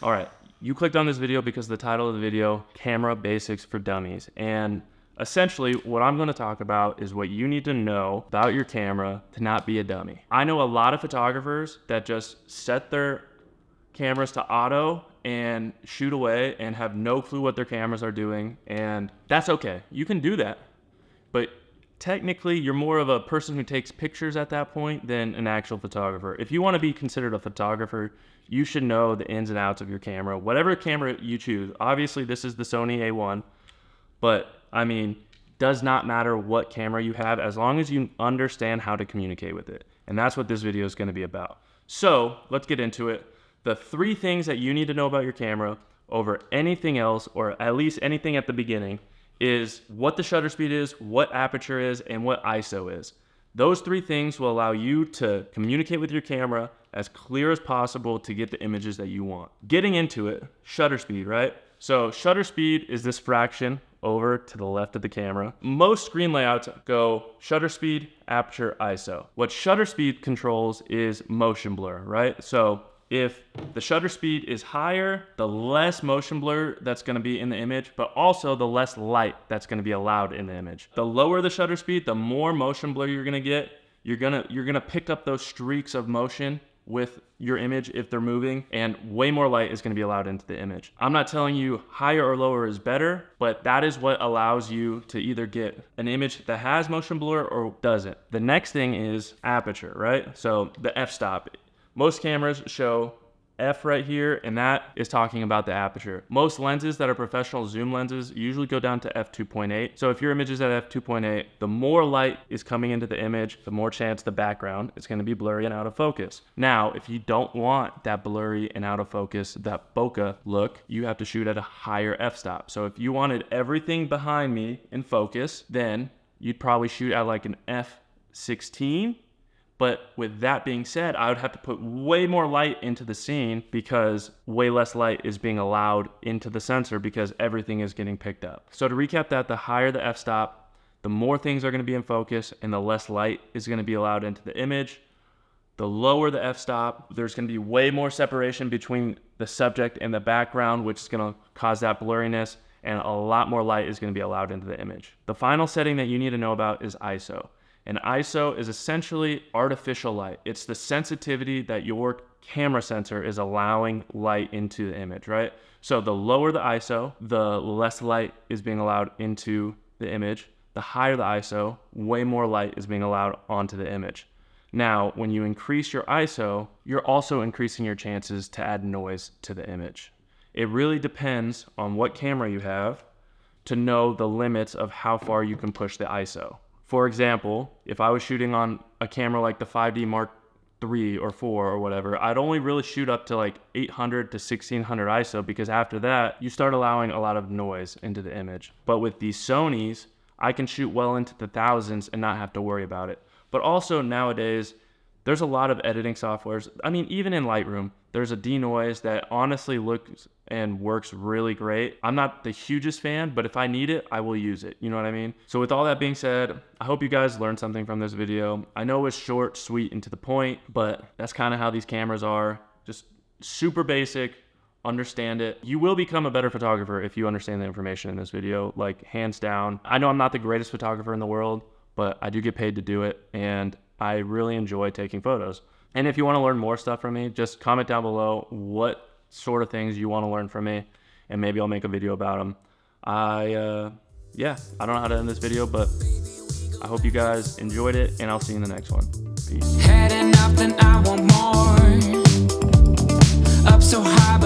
All right, you clicked on this video because the title of the video, Camera Basics for Dummies. And essentially what I'm gonna talk about is what you need to know about your camera to not be a dummy. I know a lot of photographers that just set their cameras to auto and shoot away and have no clue what their cameras are doing, and that's okay. You can do that, but technically you're more of a person who takes pictures at that point than an actual photographer. If you want to be considered a photographer, you should know the ins and outs of your camera, whatever camera you choose. Obviously this is the Sony A1, but I mean, does not matter what camera you have as long as you understand how to communicate with it. And that's what this video is going to be about. So let's get into it. The 3 things that you need to know about your camera over anything else, or at least anything at the beginning, is what the shutter speed is, what aperture is, and what ISO is. Those 3 things will allow you to communicate with your camera as clear as possible to get the images that you want. Getting into it, shutter speed, right? So shutter speed is this fraction over to the left of the camera. Most screen layouts go shutter speed, aperture, ISO. What shutter speed controls is motion blur, right? So if the shutter speed is higher, the less motion blur that's gonna be in the image, but also the less light that's gonna be allowed in the image. The lower the shutter speed, the more motion blur you're gonna get. You're gonna pick up those streaks of motion with your image if they're moving, and way more light is gonna be allowed into the image. I'm not telling you higher or lower is better, but that is what allows you to either get an image that has motion blur or doesn't. The next thing is aperture, right? So the f-stop. Most cameras show F right here, and that is talking about the aperture. Most lenses that are professional zoom lenses usually go down to f2.8. So if your image is at f2.8, the more light is coming into the image, the more chance the background is gonna be blurry and out of focus. Now, if you don't want that blurry and out of focus, that bokeh look, you have to shoot at a higher f-stop. So if you wanted everything behind me in focus, then you'd probably shoot at like an f16. But with that being said, I would have to put way more light into the scene because way less light is being allowed into the sensor because everything is getting picked up. So to recap that, the higher the f-stop, the more things are gonna be in focus and the less light is gonna be allowed into the image. The lower the f-stop, there's gonna be way more separation between the subject and the background, which is gonna cause that blurriness, and a lot more light is gonna be allowed into the image. The final setting that you need to know about is ISO. And ISO is essentially artificial light. It's the sensitivity that your camera sensor is allowing light into the image, right? So the lower the ISO, the less light is being allowed into the image. The higher the ISO, way more light is being allowed onto the image. Now, when you increase your ISO, you're also increasing your chances to add noise to the image. It really depends on what camera you have to know the limits of how far you can push the ISO. For example, if I was shooting on a camera like the 5D Mark III or 4 or whatever, I'd only really shoot up to like 800 to 1600 ISO because after that, you start allowing a lot of noise into the image. But with these Sonys, I can shoot well into the thousands and not have to worry about it. But also nowadays, there's a lot of editing softwares. I mean, even in Lightroom, there's a denoise that honestly looks and works really great. I'm not the hugest fan, but if I need it, I will use it. You know what I mean? So with all that being said, I hope you guys learned something from this video. I know it's short, sweet, and to the point, but that's kind of how these cameras are. Just super basic, understand it. You will become a better photographer if you understand the information in this video, like hands down. I know I'm not the greatest photographer in the world, but I do get paid to do it, and I really enjoy taking photos. And if you want to learn more stuff from me, just comment down below what sort of things you want to learn from me, and maybe I'll make a video about them. I don't know how to end this video, but I hope you guys enjoyed it, and I'll see you in the next one. Peace. Had enough, then I want more. Up so high, but